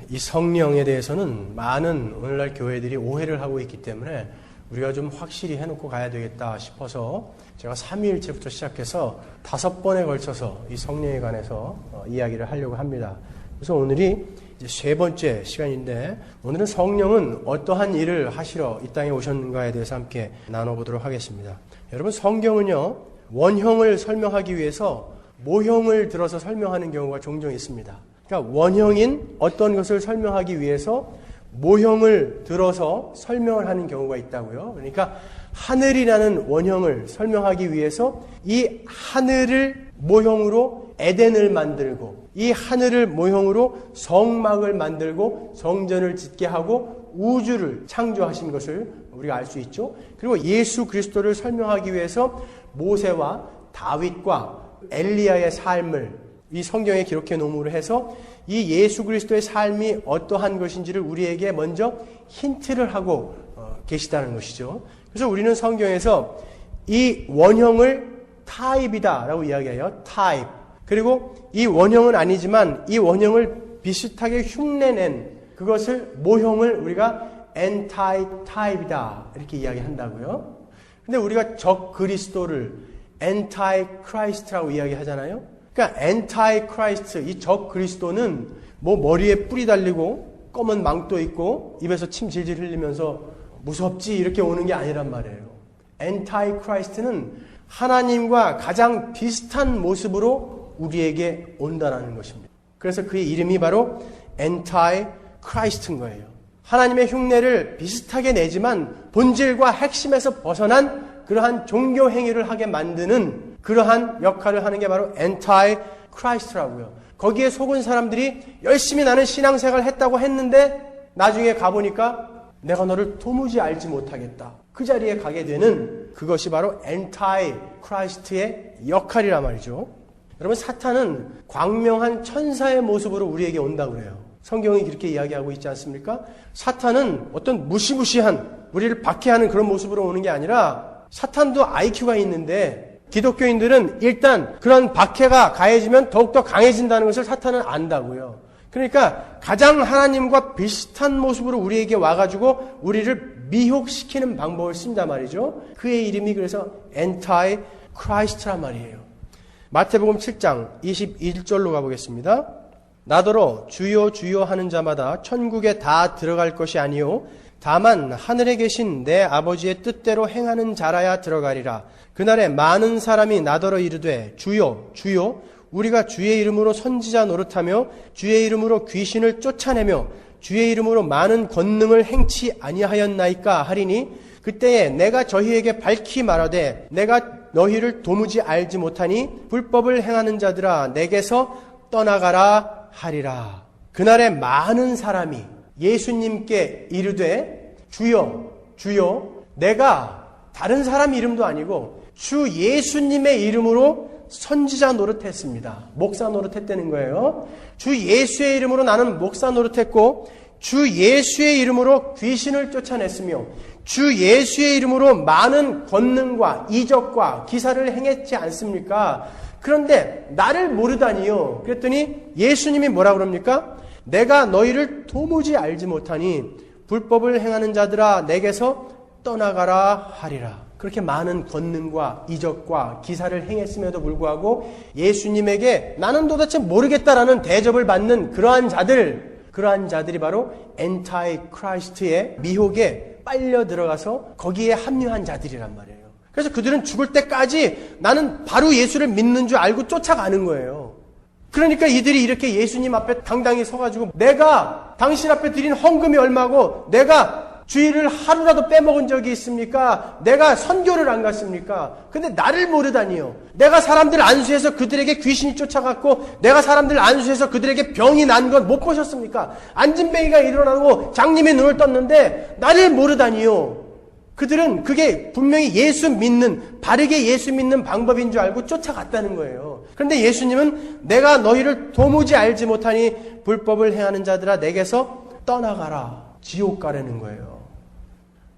이 성령에 대해서는 많은 오늘날 교회들이 오해를 하고 있기 때문에 우리가 좀 확실히 해놓고 가야 되겠다 싶어서 제가 삼위일체부터 시작해서 5번에 걸쳐서 이 성령에 관해서 이야기를 하려고 합니다. 그래서 오늘이 이제 3번째 시간인데, 오늘은 성령은 어떠한 일을 하시러 이 땅에 오셨는가에 대해서 함께 나눠보도록 하겠습니다. 여러분, 성경은요, 원형을 설명하기 위해서 모형을 들어서 설명하는 경우가 종종 있습니다. 그러니까 원형인 어떤 것을 설명하기 위해서 모형을 들어서 설명을 하는 경우가 있다고요. 그러니까 하늘이라는 원형을 설명하기 위해서 이 하늘을 모형으로 에덴을 만들고, 이 하늘을 모형으로 성막을 만들고 성전을 짓게 하고 우주를 창조하신 것을 우리가 알 수 있죠. 그리고 예수 그리스도를 설명하기 위해서 모세와 다윗과 엘리야의 삶을 이 성경에 기록해 놓음으로 해서 이 예수 그리스도의 삶이 어떠한 것인지를 우리에게 먼저 힌트를 하고 계시다는 것이죠. 그래서 우리는 성경에서 이 원형을 타입이다 라고 이야기해요. 타입. 그리고 이 원형은 아니지만 이 원형을 비슷하게 흉내낸 그것을 모형을 우리가 엔타이타입이다 이렇게 이야기한다고요. 근데 우리가 적 그리스도를 엔타이크라이스트라고 이야기하잖아요. 그러니까 엔타이크라이스트, 이 적 그리스도는 뭐 머리에 뿔이 달리고 검은 망토 입고 입에서 침 질질 흘리면서 무섭지 이렇게 오는 게 아니란 말이에요. 엔타이크라이스트는 하나님과 가장 비슷한 모습으로 우리에게 온다라는 것입니다. 그래서 그의 이름이 바로 엔타이크라이스트인 거예요. 하나님의 흉내를 비슷하게 내지만 본질과 핵심에서 벗어난 그러한 종교 행위를 하게 만드는 그러한 역할을 하는 게 바로 엔타이크라이스트라고요. 거기에 속은 사람들이 열심히 나는 신앙생활을 했다고 했는데 나중에 가보니까 내가 너를 도무지 알지 못하겠다. 그 자리에 가게 되는 그것이 바로 엔타이크라이스트의 역할이란 말이죠. 여러분, 사탄은 광명한 천사의 모습으로 우리에게 온다고 그래요. 성경이 그렇게 이야기하고 있지 않습니까? 사탄은 어떤 무시무시한 우리를 박해하는 그런 모습으로 오는 게 아니라 사탄도 IQ가 있는데 기독교인들은 일단 그런 박해가 가해지면 더욱더 강해진다는 것을 사탄은 안다고요. 그러니까 가장 하나님과 비슷한 모습으로 우리에게 와가지고 우리를 미혹시키는 방법을 쓴단 말이죠. 그의 이름이 그래서 엔타이크라이스트란 말이에요. 마태복음 7장 21절로 가보겠습니다. 나더러 주여 주여 하는 자마다 천국에 다 들어갈 것이 아니요 다만 하늘에 계신 내 아버지의 뜻대로 행하는 자라야 들어가리라. 그날에 많은 사람이 나더러 이르되 주여 주여 우리가 주의 이름으로 선지자 노릇하며 주의 이름으로 귀신을 쫓아내며 주의 이름으로 많은 권능을 행치 아니하였나이까 하리니 그때에 내가 저희에게 밝히 말하되 내가 너희를 도무지 알지 못하니 불법을 행하는 자들아 내게서 떠나가라 하리라. 그날에 많은 사람이 예수님께 이르되 주여 주여, 내가 다른 사람 이름도 아니고 주 예수님의 이름으로 선지자 노릇했습니다. 목사 노릇했다는 거예요. 주 예수의 이름으로 나는 목사 노릇했고 주 예수의 이름으로 귀신을 쫓아냈으며 주 예수의 이름으로 많은 권능과 이적과 기사를 행했지 않습니까? 그런데 나를 모르다니요. 그랬더니 예수님이 뭐라 그럽니까? 내가 너희를 도무지 알지 못하니 불법을 행하는 자들아 내게서 떠나가라 하리라. 그렇게 많은 권능과 이적과 기사를 행했음에도 불구하고 예수님에게 나는 도대체 모르겠다라는 대접을 받는 그러한 자들이 바로 엔타이크라이스트의 미혹에 빨려 들어가서 거기에 합류한 자들이란 말이에요. 그래서 그들은 죽을 때까지 나는 바로 예수를 믿는 줄 알고 쫓아가는 거예요. 그러니까 이들이 이렇게 예수님 앞에 당당히 서가지고 내가 당신 앞에 드린 헌금이 얼마고 내가 주일을 하루라도 빼먹은 적이 있습니까? 내가 선교를 안 갔습니까? 근데 나를 모르다니요. 내가 사람들 안수해서 그들에게 귀신이 쫓아갔고 내가 사람들 안수해서 그들에게 병이 난 건 못 보셨습니까? 안진뱅이가 일어나고 장님이 눈을 떴는데 나를 모르다니요. 그들은 그게 분명히 예수 믿는, 바르게 예수 믿는 방법인 줄 알고 쫓아갔다는 거예요. 그런데 예수님은 내가 너희를 도무지 알지 못하니 불법을 행하는 자들아 내게서 떠나가라. 지옥 가라는 거예요.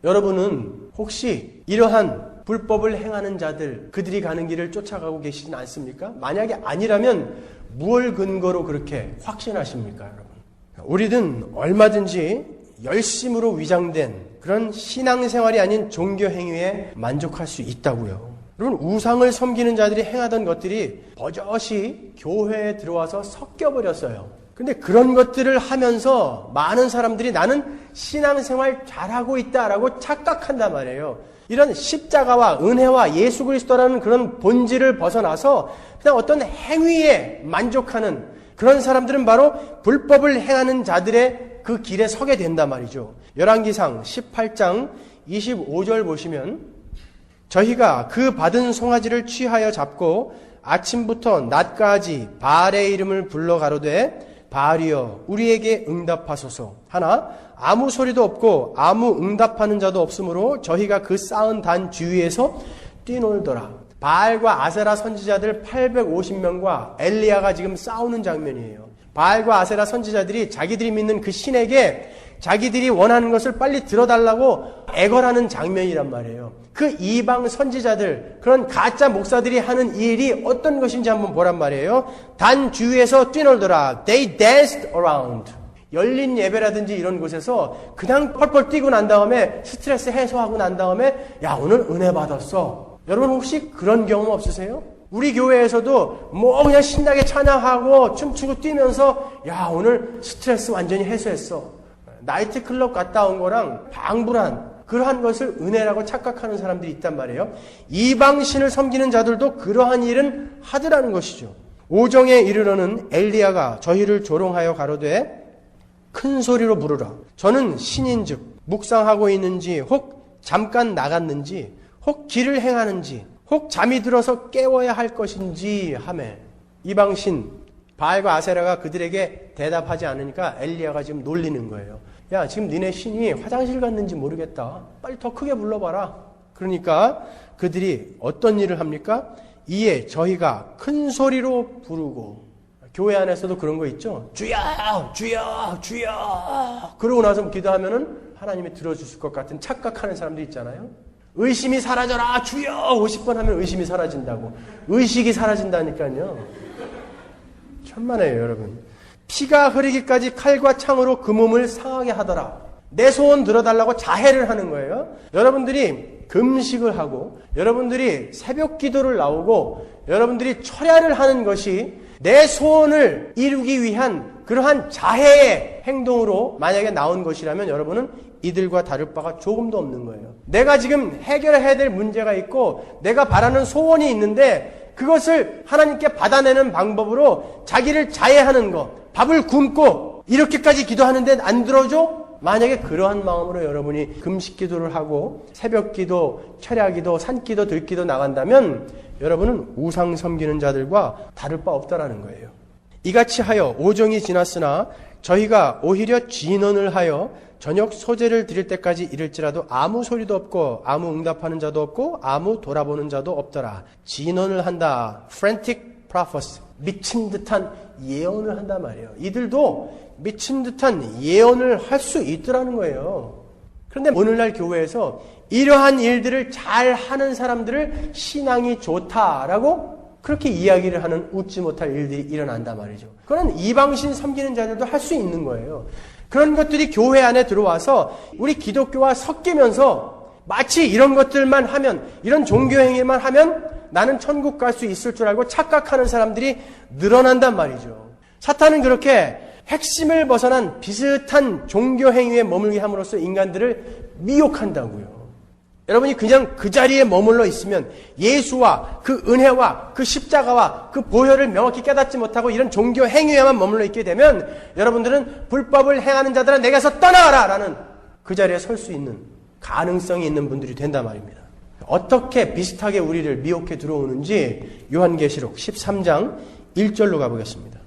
여러분은 혹시 이러한 불법을 행하는 자들, 그들이 가는 길을 쫓아가고 계시진 않습니까? 만약에 아니라면 무엇 근거로 그렇게 확신하십니까, 여러분? 우리는 얼마든지 열심으로 위장된 그런 신앙생활이 아닌 종교 행위에 만족할 수 있다고요. 여러분, 우상을 섬기는 자들이 행하던 것들이 버젓이 교회에 들어와서 섞여버렸어요. 근데 그런 것들을 하면서 많은 사람들이 나는 신앙생활 잘하고 있다라고 착각한단 말이에요. 이런 십자가와 은혜와 예수 그리스도라는 그런 본질을 벗어나서 그냥 어떤 행위에 만족하는 그런 사람들은 바로 불법을 행하는 자들의 그 길에 서게 된단 말이죠. 열왕기상 18장 25절 보시면 저희가 그 받은 송아지를 취하여 잡고 아침부터 낮까지 바알의 이름을 불러 가로되 바알이여 우리에게 응답하소서 하나 아무 소리도 없고 아무 응답하는 자도 없으므로 저희가 그 쌓은 단 주위에서 뛰놀더라. 바알과 아세라 선지자들 850명과 엘리야가 지금 싸우는 장면이에요. 바알과 아세라 선지자들이 자기들이 믿는 그 신에게 자기들이 원하는 것을 빨리 들어달라고 애걸하는 장면이란 말이에요. 그 이방 선지자들, 그런 가짜 목사들이 하는 일이 어떤 것인지 한번 보란 말이에요. 단 주위에서 뛰놀더라. They danced around. 열린 예배라든지 이런 곳에서 그냥 펄펄 뛰고 난 다음에 스트레스 해소하고 난 다음에 야 오늘 은혜 받았어. 여러분 혹시 그런 경험 없으세요? 우리 교회에서도 뭐 그냥 신나게 찬양하고 춤추고 뛰면서 야 오늘 스트레스 완전히 해소했어. 나이트클럽 갔다 온 거랑 방불한 그러한 것을 은혜라고 착각하는 사람들이 있단 말이에요. 이방신을 섬기는 자들도 그러한 일은 하더라는 것이죠. 오정에 이르러는 엘리야가 저희를 조롱하여 가로되 큰 소리로 부르라. 저는 신인즉 묵상하고 있는지 혹 잠깐 나갔는지 혹 길을 행하는지 혹 잠이 들어서 깨워야 할 것인지 하매 이방신 바알과 아세라가 그들에게 대답하지 않으니까 엘리야가 지금 놀리는 거예요. 야 지금 니네 신이 화장실 갔는지 모르겠다. 빨리 더 크게 불러봐라. 그러니까 그들이 어떤 일을 합니까? 이에 저희가 큰 소리로 부르고 교회 안에서도 그런 거 있죠. 주여 주여 주여 그러고 나서 기도하면은 하나님이 들어주실 것 같은 착각하는 사람들 있잖아요. 의심이 사라져라 주여 50번 하면 의심이 사라진다고. 의식이 사라진다니까요. 천만에요 여러분. 피가 흐르기까지 칼과 창으로 그 몸을 상하게 하더라. 내 소원 들어달라고 자해를 하는 거예요. 여러분들이 금식을 하고 여러분들이 새벽 기도를 나오고 여러분들이 철야를 하는 것이 내 소원을 이루기 위한 그러한 자해의 행동으로 만약에 나온 것이라면 여러분은 이들과 다를 바가 조금도 없는 거예요. 내가 지금 해결해야 될 문제가 있고 내가 바라는 소원이 있는데 그것을 하나님께 받아내는 방법으로 자기를 자해하는 것, 밥을 굶고 이렇게까지 기도하는데 안 들어줘? 만약에 그러한 마음으로 여러분이 금식 기도를 하고 새벽 기도, 철야 기도, 산기도, 들기도 나간다면 여러분은 우상 섬기는 자들과 다를 바 없다라는 거예요. 이같이 하여 오정이 지났으나 저희가 오히려 진언을 하여 저녁 소제를 드릴 때까지 이를지라도 아무 소리도 없고 아무 응답하는 자도 없고 아무 돌아보는 자도 없더라. 진언을 한다. frantic prophecy. 미친 듯한 예언을 한단 말이에요. 이들도 미친 듯한 예언을 할 수 있더라는 거예요. 그런데 오늘날 교회에서 이러한 일들을 잘 하는 사람들을 신앙이 좋다라고 그렇게 이야기를 하는 웃지 못할 일들이 일어난단 말이죠. 그건 이방신 섬기는 자들도 할 수 있는 거예요. 그런 것들이 교회 안에 들어와서 우리 기독교와 섞이면서 마치 이런 것들만 하면, 이런 종교 행위만 하면 나는 천국 갈 수 있을 줄 알고 착각하는 사람들이 늘어난단 말이죠. 사탄은 그렇게 핵심을 벗어난 비슷한 종교 행위에 머물게 함으로써 인간들을 미혹한다고요. 여러분이 그냥 그 자리에 머물러 있으면 예수와 그 은혜와 그 십자가와 그 보혈을 명확히 깨닫지 못하고 이런 종교 행위에만 머물러 있게 되면 여러분들은 불법을 행하는 자들아 내게서 떠나가라 라는 그 자리에 설 수 있는 가능성이 있는 분들이 된단 말입니다. 어떻게 비슷하게 우리를 미혹해 들어오는지 요한계시록 13장 1절로 가보겠습니다.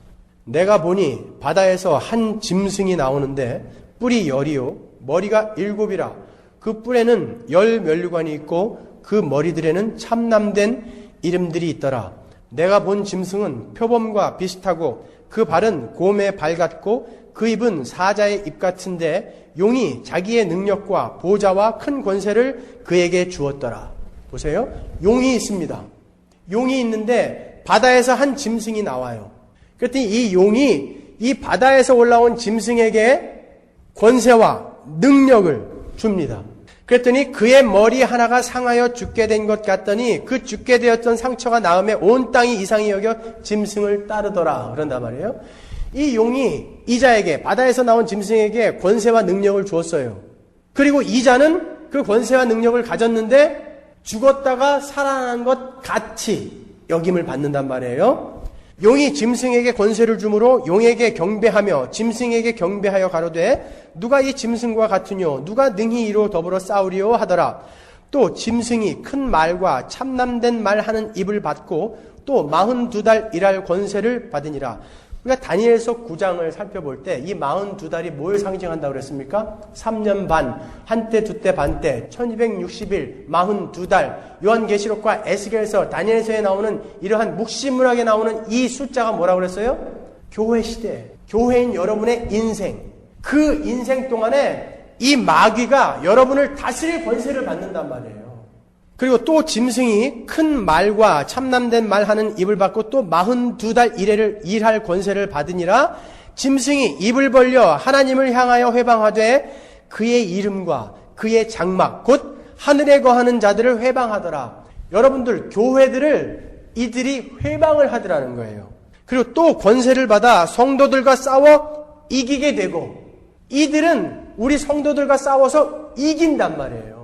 내가 보니 바다에서 한 짐승이 나오는데 뿔이 10이요 머리가 7이라 그 뿔에는 10면류관이 있고 그 머리들에는 참남된 이름들이 있더라. 내가 본 짐승은 표범과 비슷하고 그 발은 곰의 발 같고 그 입은 사자의 입 같은데 용이 자기의 능력과 보좌와 큰 권세를 그에게 주었더라. 보세요. 용이 있습니다. 용이 있는데 바다에서 한 짐승이 나와요. 그랬더니 이 용이 이 바다에서 올라온 짐승에게 권세와 능력을 줍니다. 그랬더니 그의 머리 하나가 상하여 죽게 된 것 같더니 그 죽게 되었던 상처가 나음에 온 땅이 이상히 여겨 짐승을 따르더라. 그런단 말이에요. 이 용이 이자에게, 바다에서 나온 짐승에게 권세와 능력을 주었어요. 그리고 이자는 그 권세와 능력을 가졌는데 죽었다가 살아난 것 같이 여김을 받는단 말이에요. 용이 짐승에게 권세를 주므로 용에게 경배하며 짐승에게 경배하여 가로되 누가 이 짐승과 같으뇨 누가 능히 이로 더불어 싸우리요 하더라. 또 짐승이 큰 말과 참남된 말하는 입을 받고 또 42달 일할 권세를 받으니라. 우리가 다니엘서 9장을 살펴볼 때 이 42달이 뭘 상징한다고 그랬습니까? 3년 반, 한때, 두때, 반때, 1260일, 42달, 요한계시록과 에스겔서, 다니엘서에 나오는 이러한 묵시문학에 나오는 이 숫자가 뭐라고 그랬어요? 교회 시대, 교회인 여러분의 인생, 그 인생 동안에 이 마귀가 여러분을 다스릴 권세를 받는단 말이에요. 그리고 또 짐승이 큰 말과 참남된 말하는 입을 받고 또 42달 일할 권세를 받으니라. 짐승이 입을 벌려 하나님을 향하여 회방하되 그의 이름과 그의 장막 곧 하늘에 거하는 자들을 회방하더라. 여러분들 교회들을 이들이 회방을 하더라는 거예요. 그리고 또 권세를 받아 성도들과 싸워 이기게 되고 이들은 우리 성도들과 싸워서 이긴단 말이에요.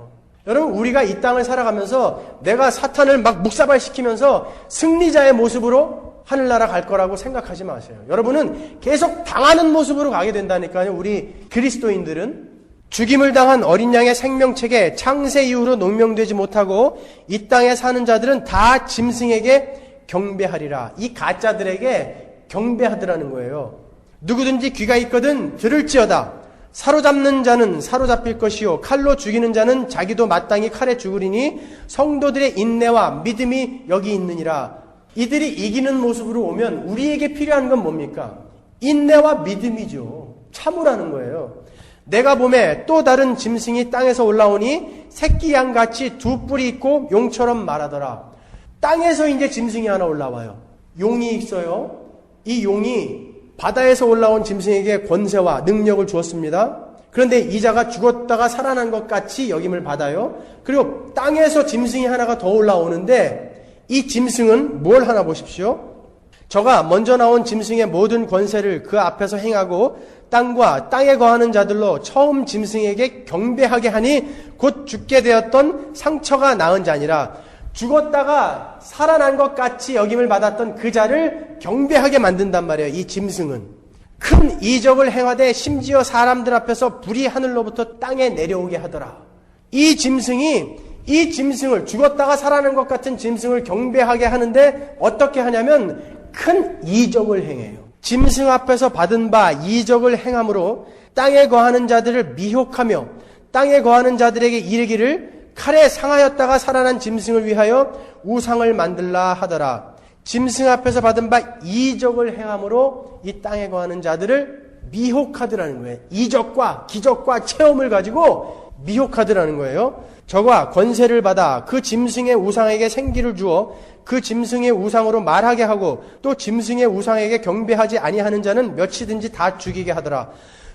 여러분 우리가 이 땅을 살아가면서 내가 사탄을 막 묵사발시키면서 승리자의 모습으로 하늘나라 갈 거라고 생각하지 마세요. 여러분은 계속 당하는 모습으로 가게 된다니까요. 우리 그리스도인들은 죽임을 당한 어린 양의 생명책에 창세 이후로 농명되지 못하고 이 땅에 사는 자들은 다 짐승에게 경배하리라. 이 가짜들에게 경배하더라는 거예요. 누구든지 귀가 있거든 들을지어다. 사로잡는 자는 사로잡힐 것이요 칼로 죽이는 자는 자기도 마땅히 칼에 죽으리니 성도들의 인내와 믿음이 여기 있느니라. 이들이 이기는 모습으로 오면 우리에게 필요한 건 뭡니까? 인내와 믿음이죠. 참으라는 거예요. 내가 봄에 또 다른 짐승이 땅에서 올라오니 새끼 양같이 두 뿔이 있고 용처럼 말하더라. 땅에서 이제 짐승이 하나 올라와요. 용이 있어요. 이 용이 바다에서 올라온 짐승에게 권세와 능력을 주었습니다. 그런데 이자가 죽었다가 살아난 것 같이 여김을 받아요. 그리고 땅에서 짐승이 하나가 더 올라오는데 이 짐승은 뭘 하나 보십시오. 저가 먼저 나온 짐승의 모든 권세를 그 앞에서 행하고 땅과 땅에 거하는 자들로 처음 짐승에게 경배하게 하니 곧 죽게 되었던 상처가 나은 자니라. 죽었다가 살아난 것 같이 여김을 받았던 그 자를 경배하게 만든단 말이에요. 이 짐승은 큰 이적을 행하되 심지어 사람들 앞에서 불이 하늘로부터 땅에 내려오게 하더라. 이 짐승을 죽었다가 살아난 것 같은 짐승을 경배하게 하는데 어떻게 하냐면 큰 이적을 행해요. 짐승 앞에서 받은 바 이적을 행함으로 땅에 거하는 자들을 미혹하며 땅에 거하는 자들에게 이르기를 칼에 상하였다가 살아난 짐승을 위하여 우상을 만들라 하더라. 짐승 앞에서 받은 바 이적을 행함으로 이 땅에 거하는 자들을 미혹하더라는 거예요. 이적과 기적과 체험을 가지고 미혹하더라는 거예요. 저가 권세를 받아 그 짐승의 우상에게 생기를 주어 그 짐승의 우상으로 말하게 하고 또 짐승의 우상에게 경배하지 아니하는 자는 몇이든지 다 죽이게 하더라.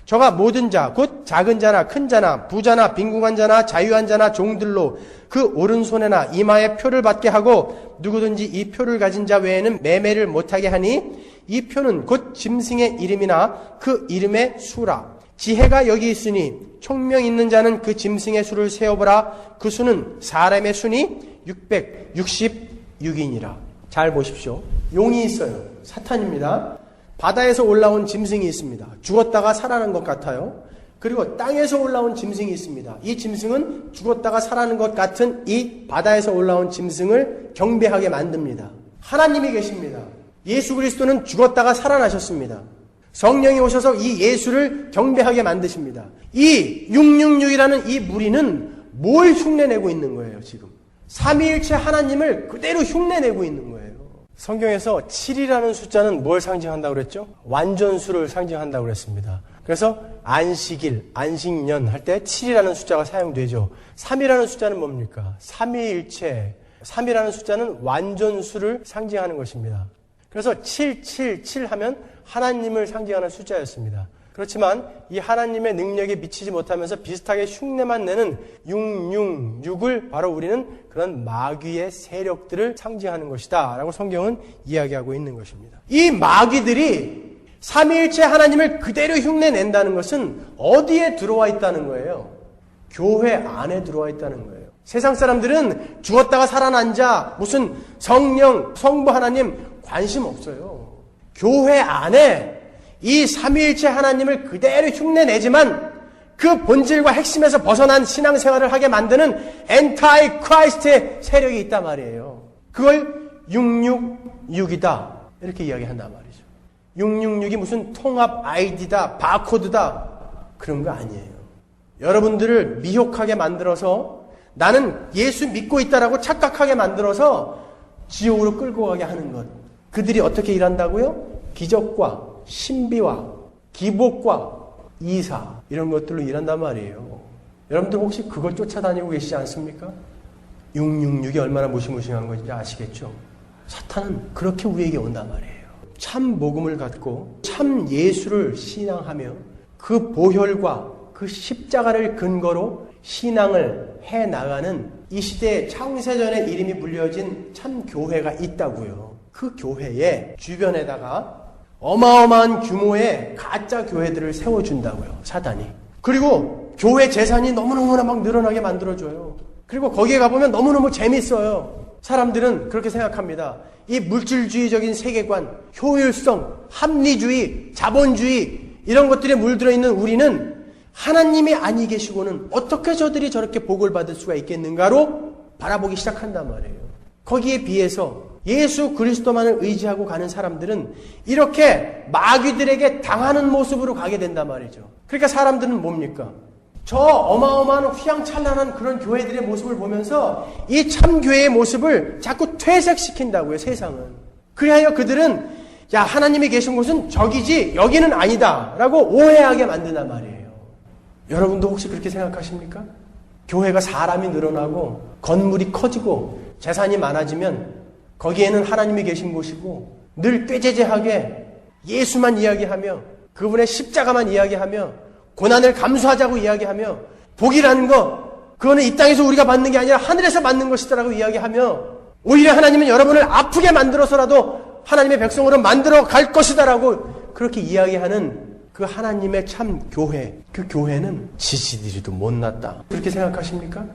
저가 모든 자, 곧 작은 자나 큰 자나 부자나 빈궁한 자나 자유한 자나 종들로 그 오른손에나 이마에 표를 받게 하고 누구든지 이 표를 가진 자 외에는 매매를 못하게 하니 이 표는 곧 짐승의 이름이나 그 이름의 수라. 지혜가 여기 있으니 총명 있는 자는 그 짐승의 수를 세어보라. 그 수는 사람의 수니 666이니라. 잘 보십시오. 용이 있어요. 사탄입니다. 바다에서 올라온 짐승이 있습니다. 죽었다가 살아난 것 같아요. 그리고 땅에서 올라온 짐승이 있습니다. 이 짐승은 죽었다가 살아난 것 같은 이 바다에서 올라온 짐승을 경배하게 만듭니다. 하나님이 계십니다. 예수 그리스도는 죽었다가 살아나셨습니다. 성령이 오셔서 이 예수를 경배하게 만드십니다. 이 666이라는 이 무리는 뭘 흉내내고 있는 거예요, 지금? 삼위일체 하나님을 그대로 흉내내고 있는 거예요. 성경에서 7이라는 숫자는 뭘 상징한다고 그랬죠? 완전수를 상징한다고 그랬습니다. 그래서 안식일, 안식년 할 때 7이라는 숫자가 사용되죠. 3이라는 숫자는 뭡니까? 삼위일체. 3이라는 숫자는 완전수를 상징하는 것입니다. 그래서 777 하면 하나님을 상징하는 숫자였습니다. 그렇지만 이 하나님의 능력에 미치지 못하면서 비슷하게 흉내만 내는 666을 바로 우리는 그런 마귀의 세력들을 상징하는 것이다 라고 성경은 이야기하고 있는 것입니다. 이 마귀들이 삼위일체 하나님을 그대로 흉내낸다는 것은 어디에 들어와 있다는 거예요? 교회 안에 들어와 있다는 거예요. 세상 사람들은 죽었다가 살아난 자, 무슨 성령, 성부 하나님 관심 없어요. 교회 안에 이 삼위일체 하나님을 그대로 흉내내지만 그 본질과 핵심에서 벗어난 신앙생활을 하게 만드는 엔타이 크라이스트의 세력이 있단 말이에요. 그걸 666이다 이렇게 이야기한단 말이죠. 666이 무슨 통합 아이디다, 바코드다 그런 거 아니에요. 여러분들을 미혹하게 만들어서 나는 예수 믿고 있다라고 착각하게 만들어서 지옥으로 끌고 가게 하는 것. 그들이 어떻게 일한다고요? 기적과 신비와 기복과 이사 이런 것들로 일한단 말이에요. 여러분들 혹시 그걸 쫓아다니고 계시지 않습니까? 666이 얼마나 무시무시한 건지 아시겠죠? 사탄은 그렇게 우리에게 온단 말이에요. 참 복음을 갖고 참 예수를 신앙하며 그 보혈과 그 십자가를 근거로 신앙을 해나가는 이 시대에 창세전에 이름이 불려진 참 교회가 있다고요. 그 교회의 주변에다가 어마어마한 규모의 가짜 교회들을 세워준다고요. 사단이. 그리고 교회 재산이 너무너무나 막 늘어나게 만들어줘요. 그리고 거기에 가보면 너무너무 재밌어요. 사람들은 그렇게 생각합니다. 이 물질주의적인 세계관, 효율성, 합리주의, 자본주의 이런 것들에 물들어 있는 우리는 하나님이 아니 계시고는 어떻게 저들이 저렇게 복을 받을 수가 있겠는가로 바라보기 시작한단 말이에요. 거기에 비해서 예수 그리스도만을 의지하고 가는 사람들은 이렇게 마귀들에게 당하는 모습으로 가게 된단 말이죠. 그러니까 사람들은 뭡니까? 저 어마어마한 휘황찬란한 그런 교회들의 모습을 보면서 이 참교회의 모습을 자꾸 퇴색시킨다고요, 세상은. 그리하여 그들은 야, 하나님이 계신 곳은 저기지 여기는 아니다 라고 오해하게 만든단 말이에요. 여러분도 혹시 그렇게 생각하십니까? 교회가 사람이 늘어나고 건물이 커지고 재산이 많아지면 거기에는 하나님이 계신 곳이고 늘 꾀죄죄하게 예수만 이야기하며 그분의 십자가만 이야기하며 고난을 감수하자고 이야기하며 복이라는 거 그거는 이 땅에서 우리가 받는 게 아니라 하늘에서 받는 것이다라고 이야기하며 오히려 하나님은 여러분을 아프게 만들어서라도 하나님의 백성으로 만들어 갈 것이다라고 그렇게 이야기하는 그 하나님의 참 교회, 그 교회는 지지들이도 못났다. 그렇게 생각하십니까?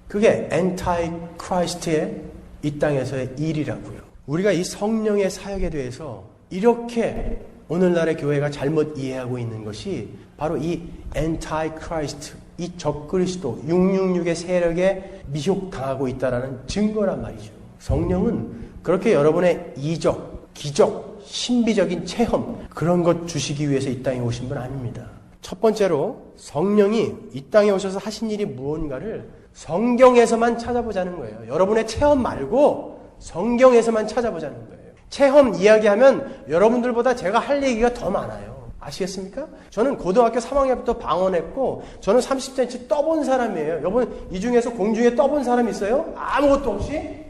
그게 엔타이 크라이스트의 이 땅에서의 일이라고요. 우리가 이 성령의 사역에 대해서 이렇게 오늘날의 교회가 잘못 이해하고 있는 것이 바로 이 엔타이 크라이스트, 이 적그리스도 666의 세력에 미혹당하고 있다는 증거란 말이죠. 성령은 그렇게 여러분의 이적, 기적, 신비적인 체험 그런 것 주시기 위해서 이 땅에 오신 분 아닙니다. 첫 번째로 성령이 이 땅에 오셔서 하신 일이 무언가를 성경에서만 찾아보자는 거예요. 여러분의 체험 말고 성경에서만 찾아보자는 거예요. 체험 이야기하면 여러분들보다 제가 할 얘기가 더 많아요. 아시겠습니까? 저는 고등학교 3학년부터 방언했고 저는 30cm 떠본 사람이에요. 여러분 이 중에서 공중에 떠본 사람 있어요? 아무것도 없이?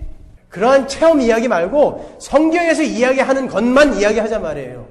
그러한 체험 이야기 말고 성경에서 이야기하는 것만 이야기하자 말이에요.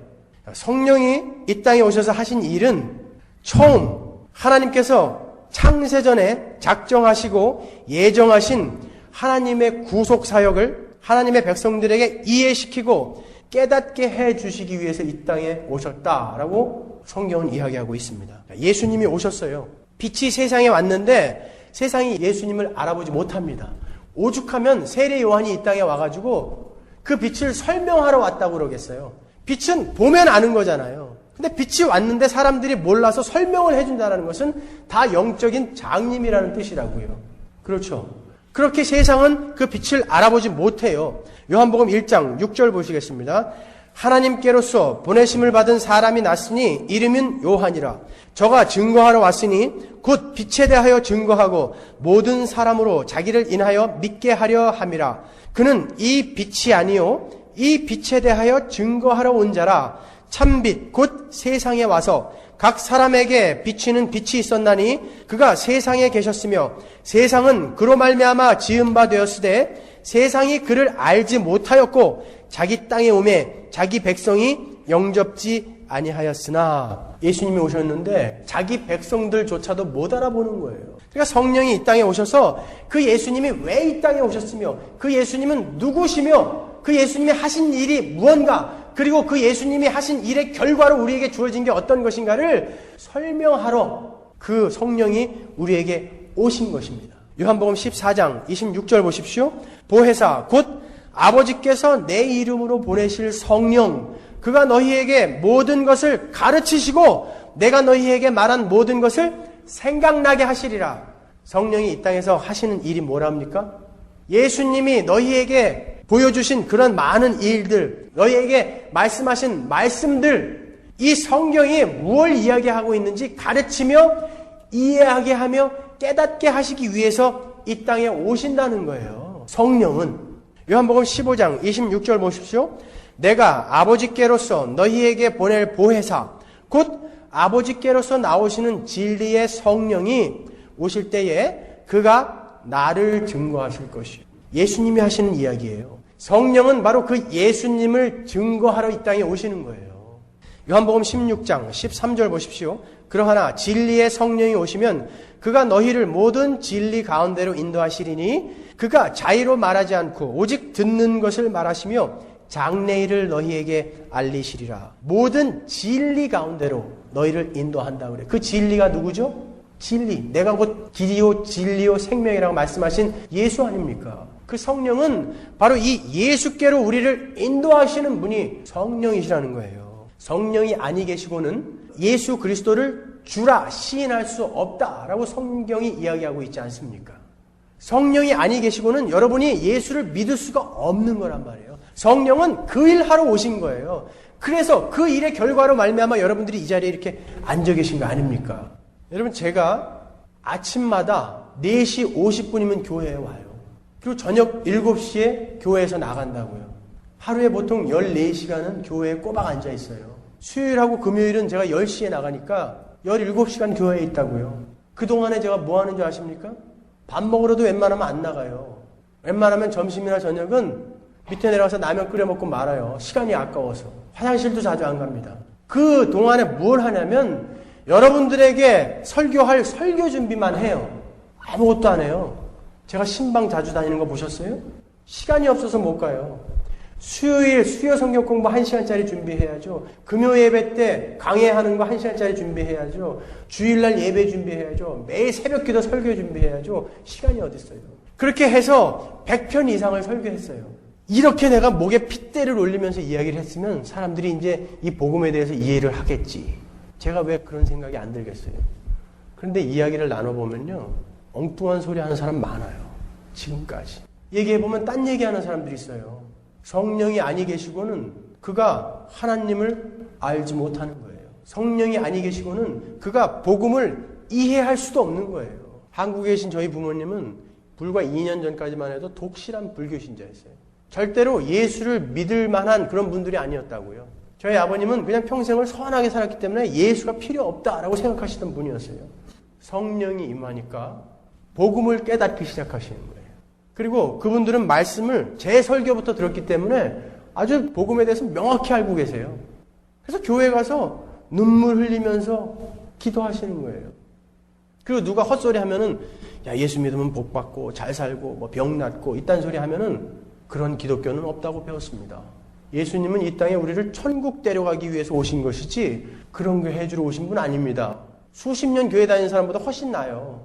성령이 이 땅에 오셔서 하신 일은 처음 하나님께서 창세전에 작정하시고 예정하신 하나님의 구속사역을 하나님의 백성들에게 이해시키고 깨닫게 해주시기 위해서 이 땅에 오셨다라고 성경은 이야기하고 있습니다. 예수님이 오셨어요. 빛이 세상에 왔는데 세상이 예수님을 알아보지 못합니다. 오죽하면 세례 요한이 이 땅에 와가지고 그 빛을 설명하러 왔다고 그러겠어요. 빛은 보면 아는 거잖아요. 근데 빛이 왔는데 사람들이 몰라서 설명을 해준다는 것은 다 영적인 장님이라는 뜻이라고요. 그렇죠. 그렇게 세상은 그 빛을 알아보지 못해요. 요한복음 1장 6절 보시겠습니다. 하나님께로서 보내심을 받은 사람이 났으니 이름은 요한이라. 저가 증거하러 왔으니 곧 빛에 대하여 증거하고 모든 사람으로 자기를 인하여 믿게 하려 함이라. 그는 이 빛이 아니요 이 빛에 대하여 증거하러 온 자라. 참빛 곧 세상에 와서 각 사람에게 비치는 빛이 있었나니 그가 세상에 계셨으며 세상은 그로 말미암아 지은 바 되었으되 세상이 그를 알지 못하였고 자기 땅에 오매 자기 백성이 영접지 아니하였으나 예수님이 오셨는데 자기 백성들조차도 못 알아보는 거예요. 그러니까 성령이 이 땅에 오셔서 그 예수님이 왜 이 땅에 오셨으며 그 예수님은 누구시며 그 예수님이 하신 일이 무언가 그리고 그 예수님이 하신 일의 결과로 우리에게 주어진 게 어떤 것인가를 설명하러 그 성령이 우리에게 오신 것입니다. 요한복음 14장 26절 보십시오. 보혜사 곧 아버지께서 내 이름으로 보내실 성령 그가 너희에게 모든 것을 가르치시고 내가 너희에게 말한 모든 것을 생각나게 하시리라. 성령이 이 땅에서 하시는 일이 뭐랍니까? 예수님이 너희에게 보여주신 그런 많은 일들, 너희에게 말씀하신 말씀들, 이 성경이 무엇을 이야기하고 있는지 가르치며 이해하게 하며 깨닫게 하시기 위해서 이 땅에 오신다는 거예요. 성령은 요한복음 15장 26절 보십시오. 내가 아버지께로서 너희에게 보낼 보혜사 곧 아버지께로서 나오시는 진리의 성령이 오실 때에 그가 나를 증거하실 것이요. 예수님이 하시는 이야기예요. 성령은 바로 그 예수님을 증거하러 이 땅에 오시는 거예요. 요한복음 16장 13절 보십시오. 그러하나 진리의 성령이 오시면 그가 너희를 모든 진리 가운데로 인도하시리니 그가 자의로 말하지 않고 오직 듣는 것을 말하시며 장래일을 너희에게 알리시리라. 모든 진리 가운데로 너희를 인도한다 그래. 그 진리가 누구죠? 진리. 내가 곧 길이요 진리요 생명이라고 말씀하신 예수 아닙니까? 그 성령은 바로 이 예수께로 우리를 인도하시는 분이 성령이시라는 거예요. 성령이 아니 계시고는 예수 그리스도를 주라 시인할 수 없다라고 성경이 이야기하고 있지 않습니까? 성령이 아니 계시고는 여러분이 예수를 믿을 수가 없는 거란 말이에요. 성령은 그 일하러 오신 거예요. 그래서 그 일의 결과로 말미암아 여러분들이 이 자리에 이렇게 앉아 계신 거 아닙니까? 여러분 제가 아침마다 4시 50분이면 교회에 와요. 그리고 저녁 7시에 교회에서 나간다고요. 하루에 보통 14시간은 교회에 꼬박 앉아 있어요. 수요일하고 금요일은 제가 10시에 나가니까 17시간 교회에 있다고요. 그동안에 제가 뭐 하는 줄 아십니까? 밥 먹으러도 웬만하면 안 나가요. 웬만하면 점심이나 저녁은 밑에 내려가서 라면 끓여 먹고 말아요. 시간이 아까워서. 화장실도 자주 안 갑니다. 그 동안에 뭘 하냐면 여러분들에게 설교할 설교 준비만 해요. 아무것도 안 해요. 제가 신방 자주 다니는 거 보셨어요? 시간이 없어서 못 가요. 수요일 수요 성경 공부 1시간짜리 준비해야죠. 금요 예배 때 강해하는 거 1시간짜리 준비해야죠. 주일날 예배 준비해야죠. 매일 새벽 기도 설교 준비해야죠. 시간이 어디 있어요. 그렇게 해서 100편 이상을 설교했어요. 이렇게 내가 목에 핏대를 올리면서 이야기를 했으면 사람들이 이제 이 복음에 대해서 이해를 하겠지. 제가 왜 그런 생각이 안 들겠어요. 그런데 이야기를 나눠보면요. 엉뚱한 소리 하는 사람 많아요. 지금까지. 얘기해보면 딴 얘기하는 사람들이 있어요. 성령이 아니 계시고는 그가 하나님을 알지 못하는 거예요. 성령이 아니 계시고는 그가 복음을 이해할 수도 없는 거예요. 한국에 계신 저희 부모님은 불과 2년 전까지만 해도 독실한 불교신자였어요. 절대로 예수를 믿을 만한 그런 분들이 아니었다고요. 저희 아버님은 그냥 평생을 선하게 살았기 때문에 예수가 필요 없다라고 생각하시던 분이었어요. 성령이 임하니까 복음을 깨닫기 시작하시는 거예요. 그리고 그분들은 말씀을 제 설교부터 들었기 때문에 아주 복음에 대해서 명확히 알고 계세요. 그래서 교회 가서 눈물 흘리면서 기도하시는 거예요. 그리고 누가 헛소리 하면은 야 예수 믿으면 복 받고 잘 살고 뭐 병 낫고 이딴 소리 하면은 그런 기독교는 없다고 배웠습니다. 예수님은 이 땅에 우리를 천국 데려가기 위해서 오신 것이지 그런 거 해주러 오신 분 아닙니다. 수십 년 교회 다니는 사람보다 훨씬 나아요.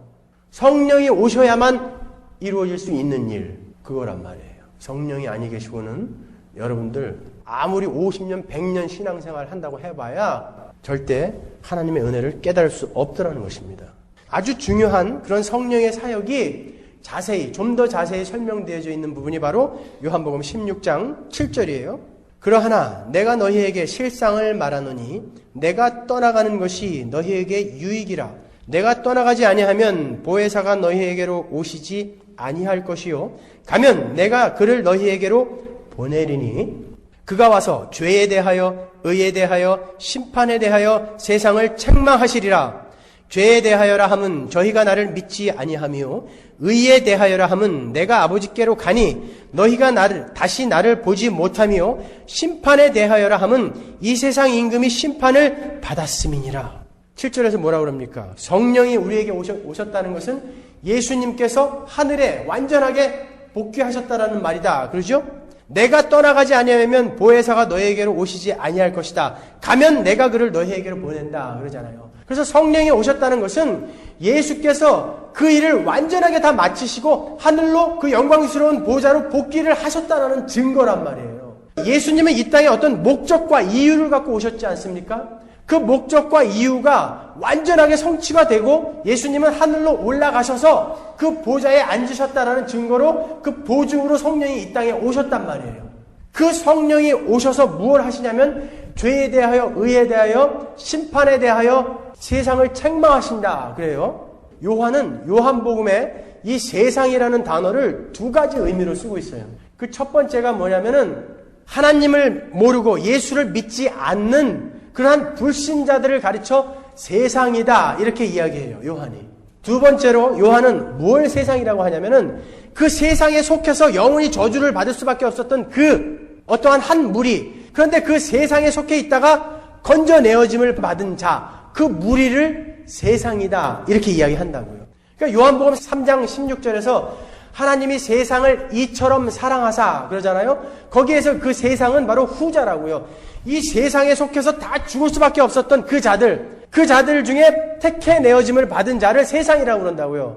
성령이 오셔야만 이루어질 수 있는 일, 그거란 말이에요. 성령이 아니 계시고는 여러분들 아무리 50년, 100년 신앙생활 한다고 해봐야 절대 하나님의 은혜를 깨달을 수 없더라는 것입니다. 아주 중요한 그런 성령의 사역이 자세히, 좀 더 자세히 설명되어져 있는 부분이 바로 요한복음 16장 7절이에요. 그러하나 내가 너희에게 실상을 말하노니 내가 떠나가는 것이 너희에게 유익이라. 내가 떠나가지 아니하면 보혜사가 너희에게로 오시지 아니할 것이요. 가면 내가 그를 너희에게로 보내리니 그가 와서 죄에 대하여 의에 대하여 심판에 대하여 세상을 책망하시리라. 죄에 대하여라 함은 저희가 나를 믿지 아니하며 의에 대하여라 함은 내가 아버지께로 가니 너희가 다시 나를 보지 못하며 심판에 대하여라 함은 이 세상 임금이 심판을 받았음이니라. 7절에서 뭐라 그럽니까? 성령이 우리에게 오셨다는 것은 예수님께서 하늘에 완전하게 복귀하셨다라는 말이다. 그러죠? 내가 떠나가지 아니하면 보혜사가 너희에게로 오시지 아니할 것이다. 가면 내가 그를 너희에게로 보낸다. 그러잖아요. 그래서 성령이 오셨다는 것은 예수께서 그 일을 완전하게 다 마치시고 하늘로 그 영광스러운 보좌로 복귀를 하셨다는 증거란 말이에요. 예수님은 이 땅에 어떤 목적과 이유를 갖고 오셨지 않습니까? 그 목적과 이유가 완전하게 성취가 되고 예수님은 하늘로 올라가셔서 그 보좌에 앉으셨다라는 증거로 그 보증으로 성령이 이 땅에 오셨단 말이에요. 그 성령이 오셔서 무엇을 하시냐면 죄에 대하여 의에 대하여 심판에 대하여 세상을 책망하신다 그래요. 요한은 요한복음에 이 세상이라는 단어를 두 가지 의미로 쓰고 있어요. 그 첫 번째가 뭐냐면은 하나님을 모르고 예수를 믿지 않는 그러한 불신자들을 가르쳐 세상이다 이렇게 이야기해요. 요한이. 두 번째로 요한은 뭘 세상이라고 하냐면은 그 세상에 속해서 영원히 저주를 받을 수밖에 없었던 그 어떠한 한 무리, 그런데 그 세상에 속해 있다가 건져내어짐을 받은 자, 그 무리를 세상이다 이렇게 이야기한다고요. 그러니까 요한복음 3장 16절에서 하나님이 세상을 이처럼 사랑하사 그러잖아요. 거기에서 그 세상은 바로 후자라고요. 이 세상에 속해서 다 죽을 수밖에 없었던 그 자들 중에 택해 내어짐을 받은 자를 세상이라고 그런다고요.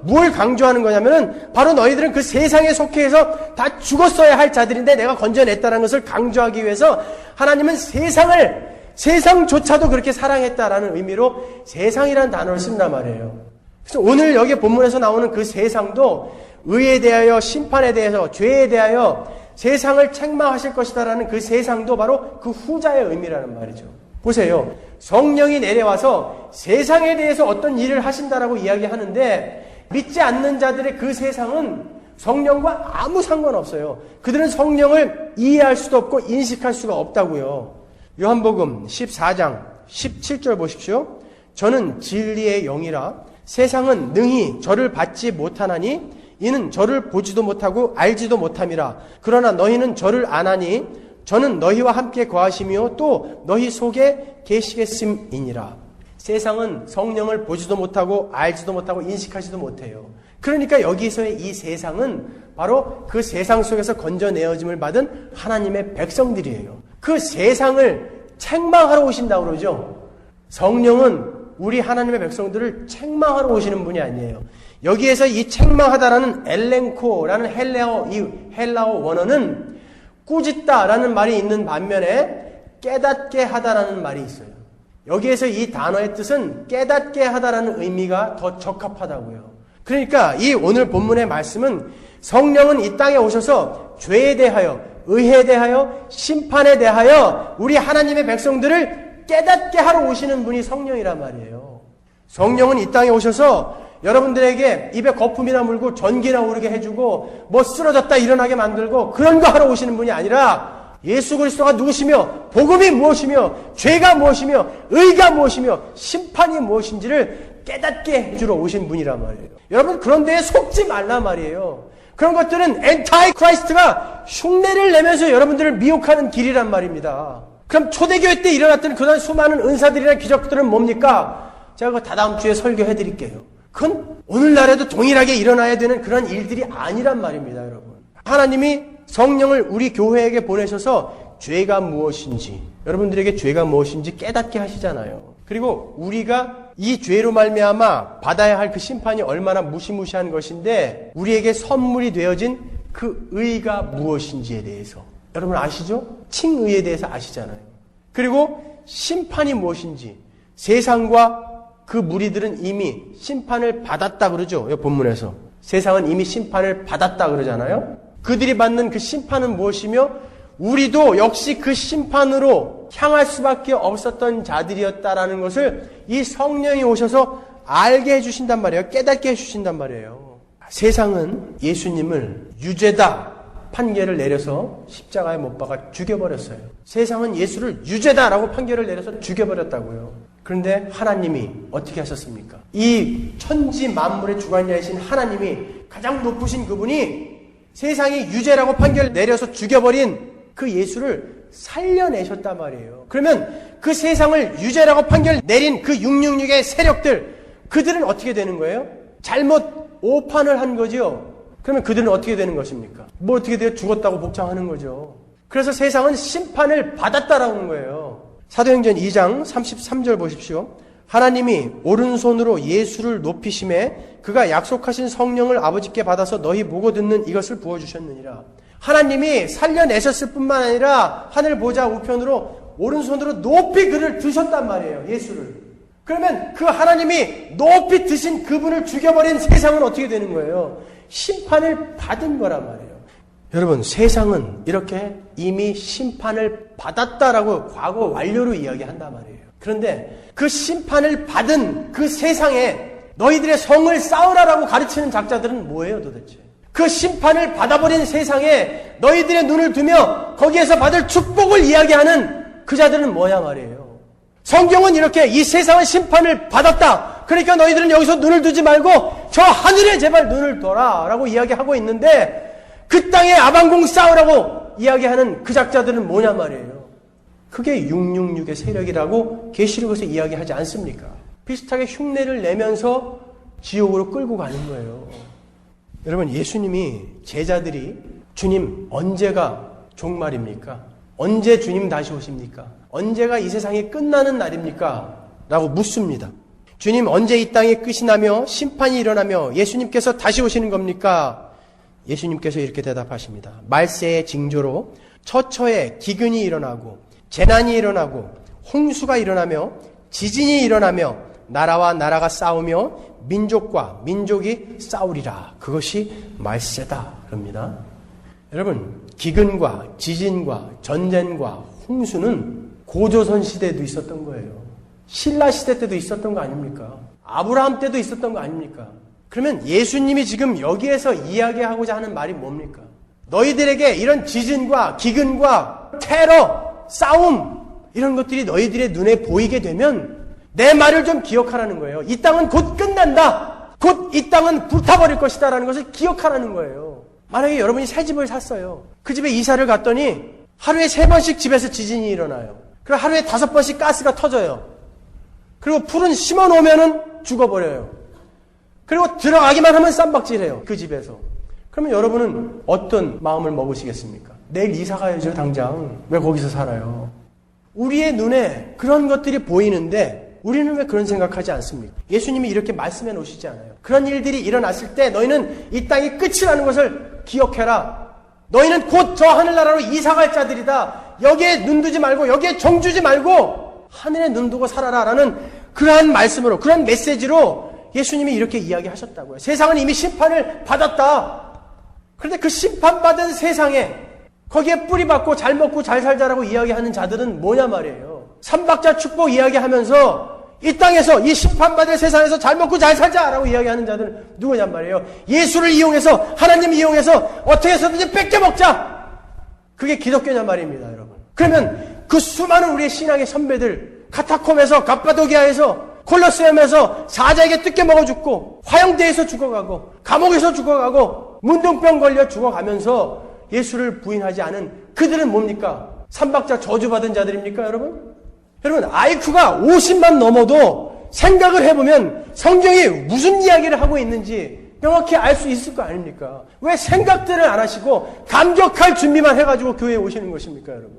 뭘 강조하는 거냐면은 바로 너희들은 그 세상에 속해서 다 죽었어야 할 자들인데 내가 건져냈다는 것을 강조하기 위해서 하나님은 세상조차도 그렇게 사랑했다라는 의미로 세상이라는 단어를 쓴단 말이에요. 그래서 오늘 여기 본문에서 나오는 그 세상도 의에 대하여 심판에 대해서 죄에 대하여 세상을 책망하실 것이다라는 그 세상도 바로 그 후자의 의미라는 말이죠. 보세요. 성령이 내려와서 세상에 대해서 어떤 일을 하신다라고 이야기하는데 믿지 않는 자들의 그 세상은 성령과 아무 상관없어요. 그들은 성령을 이해할 수도 없고 인식할 수가 없다고요. 요한복음 14장 17절 보십시오. 저는 진리의 영이라 세상은 능히 저를 받지 못하나니 이는 저를 보지도 못하고 알지도 못함이라. 그러나 너희는 저를 아나니 저는 너희와 함께 거하시며 또 너희 속에 계시겠음이니라. 세상은 성령을 보지도 못하고 알지도 못하고 인식하지도 못해요. 그러니까 여기서의 이 세상은 바로 그 세상 속에서 건져내어짐을 받은 하나님의 백성들이에요. 그 세상을 책망하러 오신다고 그러죠. 성령은 우리 하나님의 백성들을 책망하러 오시는 분이 아니에요. 여기에서 이 책망하다라는 엘렌코라는 헬라어 원어는 꾸짖다라는 말이 있는 반면에 깨닫게 하다라는 말이 있어요. 여기에서 이 단어의 뜻은 깨닫게 하다라는 의미가 더 적합하다고요. 그러니까 이 오늘 본문의 말씀은 성령은 이 땅에 오셔서 죄에 대하여 의에 대하여 심판에 대하여 우리 하나님의 백성들을 깨닫게 하러 오시는 분이 성령이란 말이에요. 성령은 이 땅에 오셔서 여러분들에게 입에 거품이나 물고 전기나 오르게 해주고 뭐 쓰러졌다 일어나게 만들고 그런 거 하러 오시는 분이 아니라 예수 그리스도가 누구시며 복음이 무엇이며 죄가 무엇이며 의가 무엇이며 심판이 무엇인지를 깨닫게 해주러 오신 분이란 말이에요. 여러분 그런 데에 속지 말란 말이에요. 그런 것들은 엔타이 크라이스트가 흉내를 내면서 여러분들을 미혹하는 길이란 말입니다. 그럼 초대교회 때 일어났던 그런 수많은 은사들이나 기적들은 뭡니까? 제가 그거 다다음 주에 설교해 드릴게요. 그건 오늘날에도 동일하게 일어나야 되는 그런 일들이 아니란 말입니다, 여러분. 하나님이 성령을 우리 교회에게 보내셔서 죄가 무엇인지, 여러분들에게 죄가 무엇인지 깨닫게 하시잖아요. 그리고 우리가 이 죄로 말미암아 받아야 할 그 심판이 얼마나 무시무시한 것인데 우리에게 선물이 되어진 그 의가 무엇인지에 대해서 여러분 아시죠? 칭의에 대해서 아시잖아요. 그리고 심판이 무엇인지 세상과 그 무리들은 이미 심판을 받았다 그러죠. 이 본문에서. 세상은 이미 심판을 받았다 그러잖아요. 그들이 받는 그 심판은 무엇이며 우리도 역시 그 심판으로 향할 수밖에 없었던 자들이었다라는 것을 이 성령이 오셔서 알게 해주신단 말이에요. 깨닫게 해주신단 말이에요. 세상은 예수님을 유죄다 판결을 내려서 십자가에 못 박아 죽여버렸어요. 세상은 예수를 유죄다라고 판결을 내려서 죽여버렸다고요. 그런데 하나님이 어떻게 하셨습니까? 이 천지 만물의 주관자이신 하나님이 가장 높으신 그분이 세상이 유죄라고 판결 내려서 죽여버린 그 예수를 살려내셨단 말이에요. 그러면 그 세상을 유죄라고 판결 내린 그 666의 세력들, 그들은 어떻게 되는 거예요? 잘못 오판을 한 거죠. 그러면 그들은 어떻게 되는 것입니까? 뭐 어떻게 돼요? 죽었다고 복장하는 거죠. 그래서 세상은 심판을 받았다라는 거예요. 사도행전 2장 33절 보십시오. 하나님이 오른손으로 예수를 높이심에 그가 약속하신 성령을 아버지께 받아서 너희 보고 듣는 이것을 부어주셨느니라. 하나님이 살려내셨을 뿐만 아니라 하늘 보좌 우편으로 오른손으로 높이 그를 드셨단 말이에요. 예수를. 그러면 그 하나님이 높이 드신 그분을 죽여버린 세상은 어떻게 되는 거예요? 심판을 받은 거란 말이에요. 여러분, 세상은 이렇게 이미 심판을 받았다라고 과거 완료로 이야기한단 말이에요. 그런데 그 심판을 받은 그 세상에 너희들의 성을 쌓으라라고 가르치는 작자들은 뭐예요 도대체? 그 심판을 받아버린 세상에 너희들의 눈을 두며 거기에서 받을 축복을 이야기하는 그 자들은 뭐냐 말이에요. 성경은 이렇게 이 세상은 심판을 받았다. 그러니까 너희들은 여기서 눈을 두지 말고 저 하늘에 제발 눈을 둬라 라고 이야기하고 있는데 그 땅에 아방궁 쌓으라고 이야기하는 그 작자들은 뭐냐 말이에요. 그게 666의 세력이라고 계시록에서 이야기하지 않습니까? 비슷하게 흉내를 내면서 지옥으로 끌고 가는 거예요. 여러분, 예수님이 제자들이 주님 언제가 종말입니까? 언제 주님 다시 오십니까? 언제가 이 세상이 끝나는 날입니까? 라고 묻습니다. 주님 언제 이 땅이 끝이 나며 심판이 일어나며 예수님께서 다시 오시는 겁니까? 예수님께서 이렇게 대답하십니다. 말세의 징조로 처처에 기근이 일어나고 재난이 일어나고 홍수가 일어나며 지진이 일어나며 나라와 나라가 싸우며 민족과 민족이 싸우리라. 그것이 말세다. 그럽니다. 여러분, 기근과 지진과 전쟁과 홍수는 고조선 시대에도 있었던 거예요. 신라 시대 때도 있었던 거 아닙니까? 아브라함 때도 있었던 거 아닙니까? 그러면 예수님이 지금 여기에서 이야기하고자 하는 말이 뭡니까? 너희들에게 이런 지진과 기근과 테러, 싸움 이런 것들이 너희들의 눈에 보이게 되면 내 말을 좀 기억하라는 거예요. 이 땅은 곧 끝난다. 곧 이 땅은 불타버릴 것이다 라는 것을 기억하라는 거예요. 만약에 여러분이 새 집을 샀어요. 그 집에 이사를 갔더니 하루에 3번씩 집에서 지진이 일어나요. 그리고 하루에 5번씩 가스가 터져요. 그리고 풀은 심어 놓으면은 죽어버려요. 그리고 들어가기만 하면 쌈박질해요. 그 집에서. 그러면 여러분은 어떤 마음을 먹으시겠습니까? 내일 이사 가야죠, 당장. 왜 거기서 살아요? 우리의 눈에 그런 것들이 보이는데 우리는 왜 그런 생각하지 않습니까? 예수님이 이렇게 말씀해 놓으시지 않아요. 그런 일들이 일어났을 때 너희는 이 땅이 끝이라는 것을 기억해라. 너희는 곧 저 하늘나라로 이사갈 자들이다. 여기에 눈 두지 말고 여기에 정 주지 말고 하늘에 눈 두고 살아라 라는 그러한 말씀으로, 그런 메시지로 예수님이 이렇게 이야기하셨다고요. 세상은 이미 심판을 받았다. 그런데 그 심판받은 세상에 거기에 뿌리박고 잘 먹고 잘 살자라고 이야기하는 자들은 뭐냐 말이에요. 삼박자 축복 이야기하면서 이 땅에서 이 심판받을 세상에서 잘 먹고 잘 살자라고 이야기하는 자들은 누구냔 말이에요. 예수를 이용해서, 하나님 이용해서 어떻게 해서든지 뺏겨 먹자. 그게 기독교냔 말입니다, 여러분. 그러면 그 수많은 우리의 신앙의 선배들, 카타콤에서, 갑바도기아에서, 콜로세움에서 사자에게 뜯겨 먹어 죽고, 화형대에서 죽어가고, 감옥에서 죽어가고, 문둥병 걸려 죽어가면서 예수를 부인하지 않은 그들은 뭡니까? 삼박자 저주받은 자들입니까, 여러분? 여러분, IQ가 50만 넘어도 생각을 해보면 성경이 무슨 이야기를 하고 있는지 명확히 알 수 있을 거 아닙니까? 왜 생각들을 안 하시고 감격할 준비만 해가지고 교회에 오시는 것입니까, 여러분?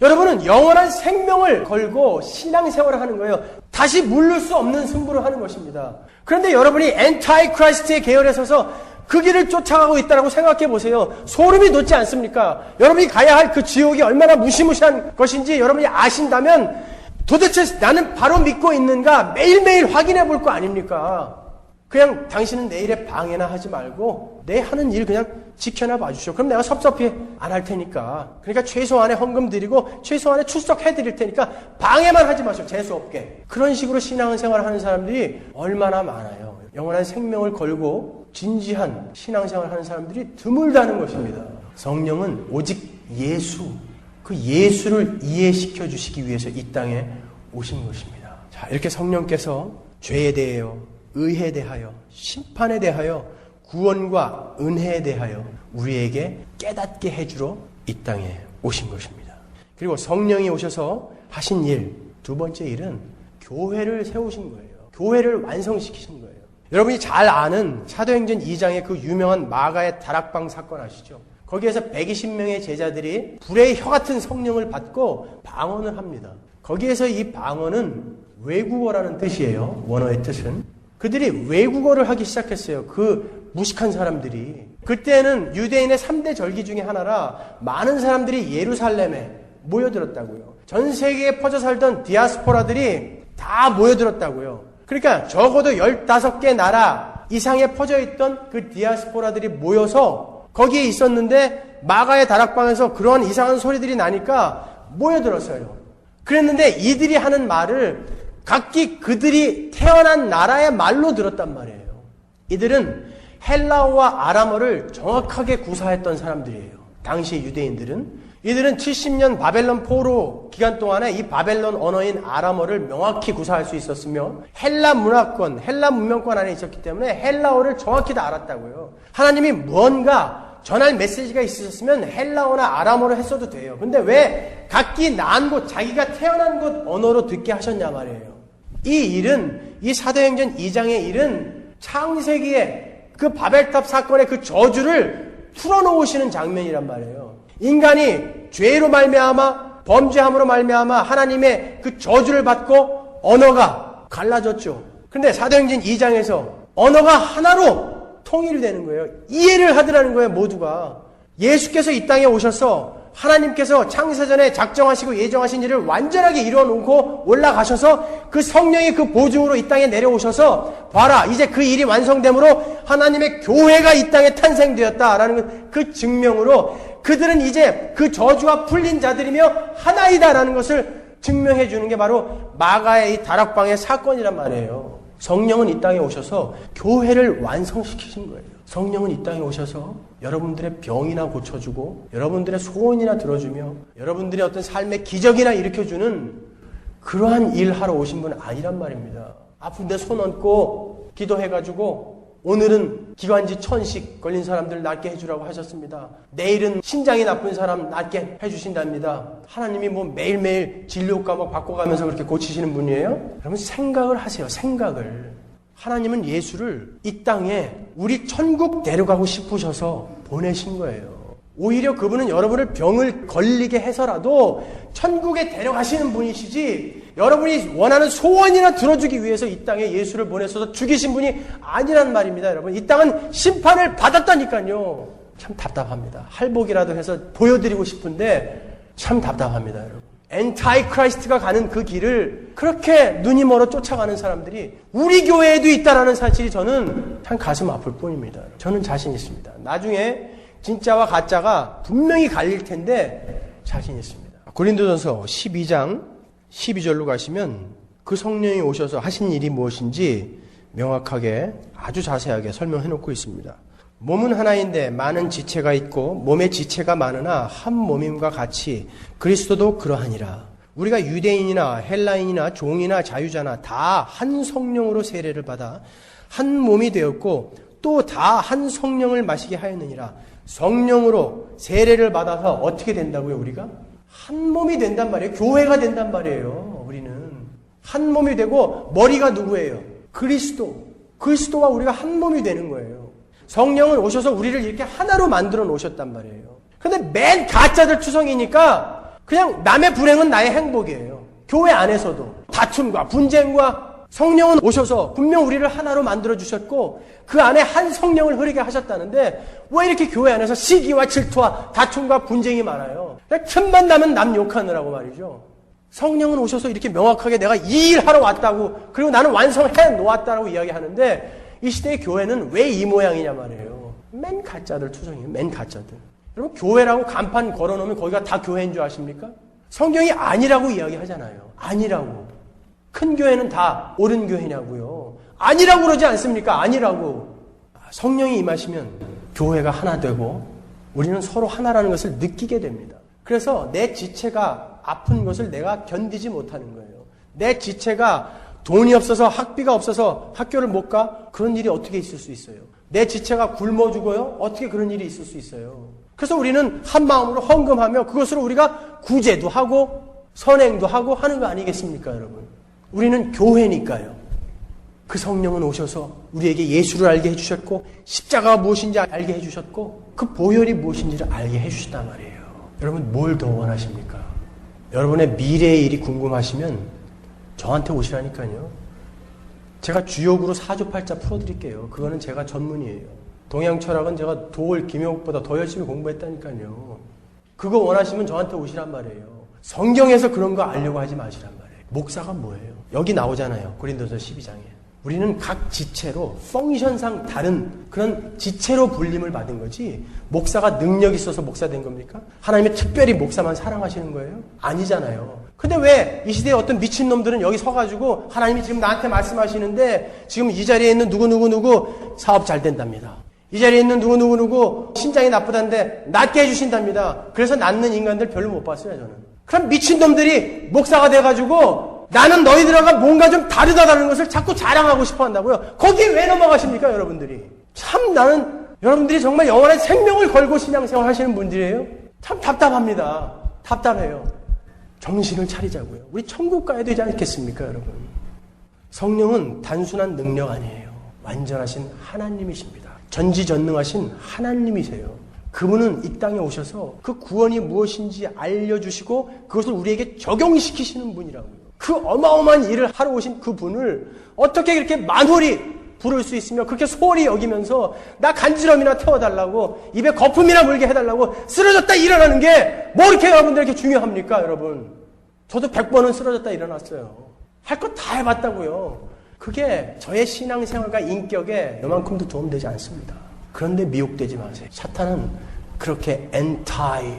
여러분은 영원한 생명을 걸고 신앙생활을 하는 거예요. 다시 물를 수 없는 승부를 하는 것입니다. 그런데 여러분이 엔타이 크라이스트의 계열에 서서 그 길을 쫓아가고 있다고 생각해 보세요. 소름이 돋지 않습니까? 여러분이 가야 할 그 지옥이 얼마나 무시무시한 것인지 여러분이 아신다면 도대체 나는 바로 믿고 있는가 매일매일 확인해 볼 거 아닙니까? 그냥 당신은 내 일에 방해나 하지 말고 내 하는 일 그냥 지켜나 봐주시오. 그럼 내가 섭섭히 안 할 테니까. 그러니까 최소한의 헌금 드리고 최소한의 출석해 드릴 테니까 방해만 하지 마시오. 재수없게. 그런 식으로 신앙생활을 하는 사람들이 얼마나 많아요. 영원한 생명을 걸고 진지한 신앙생활을 하는 사람들이 드물다는 것입니다. 성령은 오직 예수, 그 예수를 이해시켜 주시기 위해서 이 땅에 오신 것입니다. 자, 자, 이렇게 성령께서 죄에 대하여, 의에 대하여, 심판에 대하여, 구원과 은혜에 대하여 우리에게 깨닫게 해주러 이 땅에 오신 것입니다. 그리고 성령이 오셔서 하신 일, 두 번째 일은 교회를 세우신 거예요. 교회를 완성시키신 거예요. 여러분이 잘 아는 사도행전 2장의 그 유명한 마가의 다락방 사건 아시죠? 거기에서 120명의 제자들이 불의 혀 같은 성령을 받고 방언을 합니다. 거기에서 이 방언은 외국어라는 뜻이에요. 원어의 뜻은. 그들이 외국어를 하기 시작했어요. 그 무식한 사람들이. 그때는 유대인의 3대 절기 중에 하나라 많은 사람들이 예루살렘에 모여들었다고요. 전 세계에 퍼져 살던 디아스포라들이 다 모여들었다고요. 그러니까 적어도 15개 나라 이상에 퍼져 있던 그 디아스포라들이 모여서 거기에 있었는데 마가의 다락방에서 그러한 이상한 소리들이 나니까 모여들었어요. 그랬는데 이들이 하는 말을 각기 그들이 태어난 나라의 말로 들었단 말이에요. 이들은 헬라어와 아람어를 정확하게 구사했던 사람들이에요. 당시 유대인들은. 이들은 70년 바벨론 포로 기간 동안에 이 바벨론 언어인 아람어를 명확히 구사할 수 있었으며 헬라 문화권, 헬라 문명권 안에 있었기 때문에 헬라어를 정확히 다 알았다고요. 하나님이 무언가 전할 메시지가 있으셨으면 헬라어나 아람어로 했어도 돼요. 근데 왜 각기 난 곳, 자기가 태어난 곳 언어로 듣게 하셨냐 말이에요. 이 일은, 이 사도행전 2장의 일은 창세기에 그 바벨탑 사건의 그 저주를 풀어놓으시는 장면이란 말이에요. 인간이 죄로 말미암아 범죄함으로 말미암아 하나님의 그 저주를 받고 언어가 갈라졌죠. 그런데 사도행전 2장에서 언어가 하나로 통일이 되는 거예요. 이해를 하더라는 거예요. 모두가. 예수께서 이 땅에 오셔서 하나님께서 창세전에 작정하시고 예정하신 일을 완전하게 이루어놓고 올라가셔서 그 성령의 그 보증으로 이 땅에 내려오셔서 봐라, 이제 그 일이 완성됨으로 하나님의 교회가 이 땅에 탄생되었다라는 그 증명으로 그들은 이제 그 저주가 풀린 자들이며 하나이다라는 것을 증명해 주는 게 바로 마가의 이 다락방의 사건이란 말이에요. 성령은 이 땅에 오셔서 교회를 완성시키신 거예요. 성령은 이 땅에 오셔서 여러분들의 병이나 고쳐주고 여러분들의 소원이나 들어주며 여러분들의 어떤 삶의 기적이나 일으켜주는 그러한 일하러 오신 분은 아니란 말입니다. 아픈데 손 얹고 기도해가지고 오늘은 기관지 1000씩 걸린 사람들 낫게 해주라고 하셨습니다. 내일은 신장이 나쁜 사람 낫게 해주신답니다. 하나님이 뭐 매일매일 진료 과목 바꿔가면서 그렇게 고치시는 분이에요? 여러분 생각을 하세요. 생각을. 하나님은 예수를 이 땅에 우리 천국 데려가고 싶으셔서 보내신 거예요. 오히려 그분은 여러분을 병을 걸리게 해서라도 천국에 데려가시는 분이시지 여러분이 원하는 소원이나 들어주기 위해서 이 땅에 예수를 보내셔서 죽이신 분이 아니란 말입니다. 여러분 이 땅은 심판을 받았다니까요. 참 답답합니다. 할복이라도 해서 보여드리고 싶은데 참 답답합니다. 여러분. 엔타이 크라이스트가 가는 그 길을 그렇게 눈이 멀어 쫓아가는 사람들이 우리 교회에도 있다라는 사실이 저는 참 가슴 아플 뿐입니다. 저는 자신 있습니다. 나중에 진짜와 가짜가 분명히 갈릴 텐데 자신 있습니다. 고린도전서 12장 12절로 가시면 그 성령이 오셔서 하신 일이 무엇인지 명확하게 아주 자세하게 설명해 놓고 있습니다. 몸은 하나인데 많은 지체가 있고 몸의 지체가 많으나 한 몸임과 같이 그리스도도 그러하니라. 우리가 유대인이나 헬라인이나 종이나 자유자나 다 한 성령으로 세례를 받아 한 몸이 되었고 또 다 한 성령을 마시게 하였느니라. 성령으로 세례를 받아서 어떻게 된다고요? 우리가 한 몸이 된단 말이에요. 교회가 된단 말이에요. 우리는 한 몸이 되고 머리가 누구예요? 그리스도와 우리가 한 몸이 되는 거예요. 성령은 오셔서 우리를 이렇게 하나로 만들어 놓으셨단 말이에요. 근데 맨 가짜들 투성이니까 그냥 남의 불행은 나의 행복이에요. 교회 안에서도 다툼과 분쟁과 성령은 오셔서 분명 우리를 하나로 만들어 주셨고 그 안에 한 성령을 흐르게 하셨다는데 왜 이렇게 교회 안에서 시기와 질투와 다툼과 분쟁이 많아요? 틈만 나면 남 욕하느라고 말이죠. 성령은 오셔서 이렇게 명확하게 내가 이 일 하러 왔다고 그리고 나는 완성해 놓았다라고 이야기하는데 이 시대의 교회는 왜 이 모양이냐 말이에요. 맨 가짜들 투성이에요. 맨 가짜들. 여러분 교회라고 간판 걸어놓으면 거기가 다 교회인 줄 아십니까? 성경이 아니라고 이야기하잖아요. 아니라고. 큰 교회는 다 옳은 교회냐고요. 아니라고 그러지 않습니까? 아니라고. 성령이 임하시면 교회가 하나 되고 우리는 서로 하나라는 것을 느끼게 됩니다. 그래서 내 지체가 아픈 것을 내가 견디지 못하는 거예요. 내 지체가 돈이 없어서 학비가 없어서 학교를 못 가? 그런 일이 어떻게 있을 수 있어요? 내 지체가 굶어 죽어요? 어떻게 그런 일이 있을 수 있어요? 그래서 우리는 한 마음으로 헌금하며 그것으로 우리가 구제도 하고 선행도 하고 하는 거 아니겠습니까, 여러분? 우리는 교회니까요. 그 성령은 오셔서 우리에게 예수를 알게 해주셨고 십자가가 무엇인지 알게 해주셨고 그 보혈이 무엇인지를 알게 해주셨단 말이에요. 여러분 뭘 더 원하십니까? 여러분의 미래의 일이 궁금하시면 저한테 오시라니까요. 제가 주역으로 사주팔자 풀어드릴게요. 그거는 제가 전문이에요. 동양철학은 제가 도올 김용욱보다 더 열심히 공부했다니까요. 그거 원하시면 저한테 오시란 말이에요. 성경에서 그런 거 알려고 하지 마시란 말이에요. 목사가 뭐예요? 여기 나오잖아요. 고린도서 12장에. 우리는 각 지체로 펑션상 다른 그런 지체로 불림을 받은 거지 목사가 능력 있어서 목사 된 겁니까? 하나님이 특별히 목사만 사랑하시는 거예요? 아니잖아요. 근데 왜 이 시대에 어떤 미친놈들은 여기 서가지고 하나님이 지금 나한테 말씀하시는데 지금 이 자리에 있는 누구 사업 잘 된답니다. 이 자리에 있는 누구 신장이 나쁘다는데 낫게 해주신답니다. 그래서 낫는 인간들 별로 못 봤어요, 저는. 그럼 미친놈들이 목사가 돼가지고 나는 너희들하고 뭔가 좀 다르다라는 것을 자꾸 자랑하고 싶어 한다고요. 거기에 왜 넘어가십니까, 여러분들이? 참 나는 여러분들이 정말 영원한 생명을 걸고 신앙생활 하시는 분들이에요. 참 답답합니다. 답답해요. 정신을 차리자고요. 우리 천국 가야 되지 않겠습니까, 여러분? 성령은 단순한 능력 아니에요. 완전하신 하나님이십니다. 전지전능하신 하나님이세요. 그분은 이 땅에 오셔서 그 구원이 무엇인지 알려주시고 그것을 우리에게 적용시키시는 분이라고요. 그 어마어마한 일을 하러 오신 그 분을 어떻게 이렇게 만홀히 부를 수 있으며 그렇게 소홀히 여기면서 나 간지럼이나 태워달라고 입에 거품이나 물게 해달라고 쓰러졌다 일어나는 게 뭐 이렇게 여러분들에게 중요합니까, 여러분? 저도 100번은 쓰러졌다 일어났어요. 할 거 다 해봤다고요. 그게 저의 신앙생활과 인격에 요만큼도 도움되지 않습니다. 그런데 미혹되지 마세요. 사탄은 그렇게 엔타이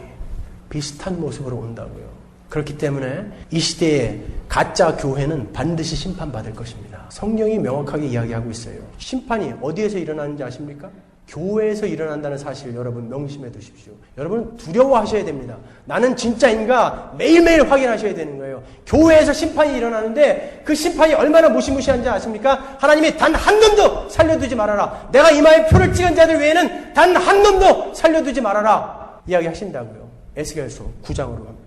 비슷한 모습으로 온다고요. 그렇기 때문에 이 시대의 가짜 교회는 반드시 심판받을 것입니다. 성경이 명확하게 이야기하고 있어요. 심판이 어디에서 일어나는지 아십니까? 교회에서 일어난다는 사실 여러분 명심해 두십시오. 여러분 두려워하셔야 됩니다. 나는 진짜인가 매일매일 확인하셔야 되는 거예요. 교회에서 심판이 일어나는데 그 심판이 얼마나 무시무시한지 아십니까? 하나님이 단 한 놈도 살려두지 말아라. 내가 이마에 표를 찍은 자들 외에는 단 한 놈도 살려두지 말아라. 이야기하신다고요. 에스겔서 9장으로 갑니다.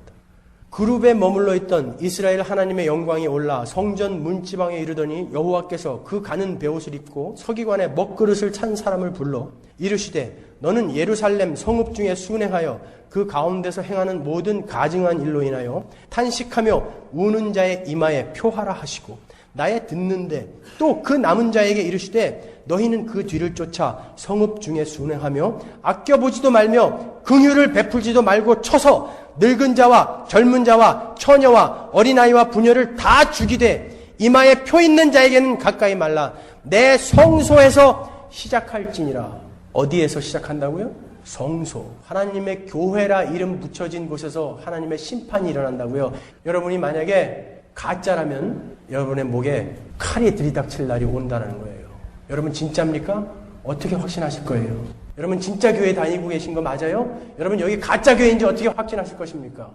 그룹에 머물러 있던 이스라엘 하나님의 영광이 올라 성전 문지방에 이르더니 여호와께서 그 가는 베옷을 입고 서기관의 먹그릇을 찬 사람을 불러 이르시되 너는 예루살렘 성읍 중에 순회하여 그 가운데서 행하는 모든 가증한 일로 인하여 탄식하며 우는 자의 이마에 표하라 하시고 나의 듣는데 또 그 남은 자에게 이르시되 너희는 그 뒤를 쫓아 성읍 중에 순회하며 아껴보지도 말며 긍휼을 베풀지도 말고 쳐서 늙은 자와 젊은 자와 처녀와 어린아이와 부녀를 다 죽이되 이마에 표 있는 자에게는 가까이 말라. 내 성소에서 시작할지니라. 어디에서 시작한다고요? 성소. 하나님의 교회라 이름 붙여진 곳에서 하나님의 심판이 일어난다고요. 여러분이 만약에 가짜라면 여러분의 목에 칼이 들이닥칠 날이 온다는 거예요. 여러분 진짜입니까? 어떻게 확신하실 거예요? 여러분 진짜 교회 다니고 계신 거 맞아요? 여러분 여기 가짜 교회인지 어떻게 확신하실 것입니까?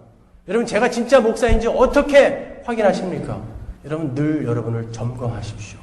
여러분 제가 진짜 목사인지 어떻게 확인하십니까? 여러분 늘 여러분을 점검하십시오.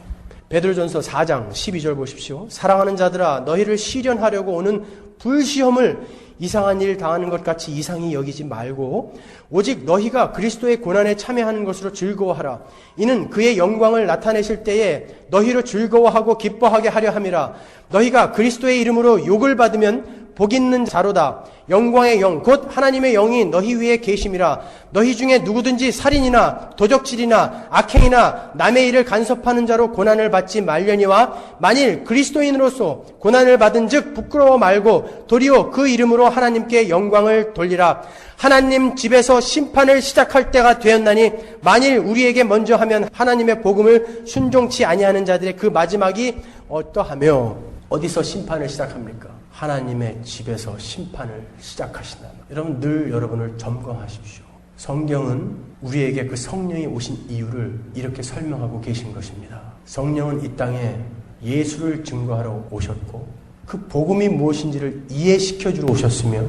베드로전서 4장 12절 보십시오. 사랑하는 자들아 너희를 시련하려고 오는 불시험을 이상한 일 당하는 것 같이 이상히 여기지 말고 오직 너희가 그리스도의 고난에 참여하는 것으로 즐거워하라. 이는 그의 영광을 나타내실 때에 너희로 즐거워하고 기뻐하게 하려 함이라. 너희가 그리스도의 이름으로 욕을 받으면 복 있는 자로다. 영광의 영 곧 하나님의 영이 너희 위에 계심이라. 너희 중에 누구든지 살인이나 도적질이나 악행이나 남의 일을 간섭하는 자로 고난을 받지 말려니와 만일 그리스도인으로서 고난을 받은 즉 부끄러워 말고 도리어 그 이름으로 하나님께 영광을 돌리라. 하나님 집에서 심판을 시작할 때가 되었나니 만일 우리에게 먼저 하면 하나님의 복음을 순종치 아니하는 자들의 그 마지막이 어떠하며. 어디서 심판을 시작합니까? 하나님의 집에서 심판을 시작하신다. 여러분 늘 여러분을 점검하십시오. 성경은 우리에게 그 성령이 오신 이유를 이렇게 설명하고 계신 것입니다. 성령은 이 땅에 예수를 증거하러 오셨고 그 복음이 무엇인지를 이해시켜주러 오셨으며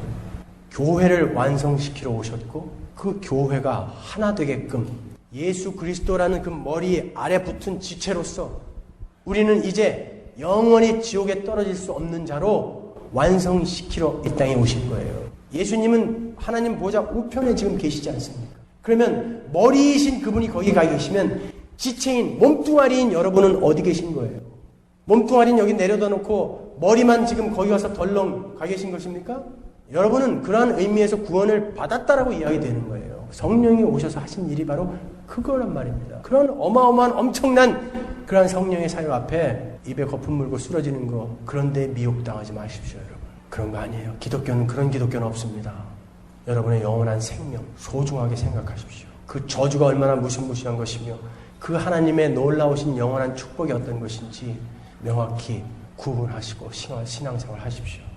교회를 완성시키러 오셨고 그 교회가 하나 되게끔 예수 그리스도라는 그 머리 아래 붙은 지체로서 우리는 이제 영원히 지옥에 떨어질 수 없는 자로 완성시키러 이 땅에 오신 거예요. 예수님은 하나님 보좌 우편에 지금 계시지 않습니까? 그러면 머리이신 그분이 거기 가 계시면 지체인 몸뚱아리인 여러분은 어디 계신 거예요? 몸뚱아리는 여기 내려다 놓고 머리만 지금 거기 가서 덜렁 가 계신 것입니까? 여러분은 그러한 의미에서 구원을 받았다라고 이야기 되는 거예요. 성령이 오셔서 하신 일이 바로 그거란 말입니다. 그런 어마어마한 엄청난 그러한 성령의 사역 앞에 입에 거품 물고 쓰러지는 거, 그런데 미혹당하지 마십시오, 여러분. 그런 거 아니에요. 기독교는 그런 기독교는 없습니다. 여러분의 영원한 생명 소중하게 생각하십시오. 그 저주가 얼마나 무시무시한 것이며 그 하나님의 놀라우신 영원한 축복이 어떤 것인지 명확히 구분하시고 신앙생활 하십시오.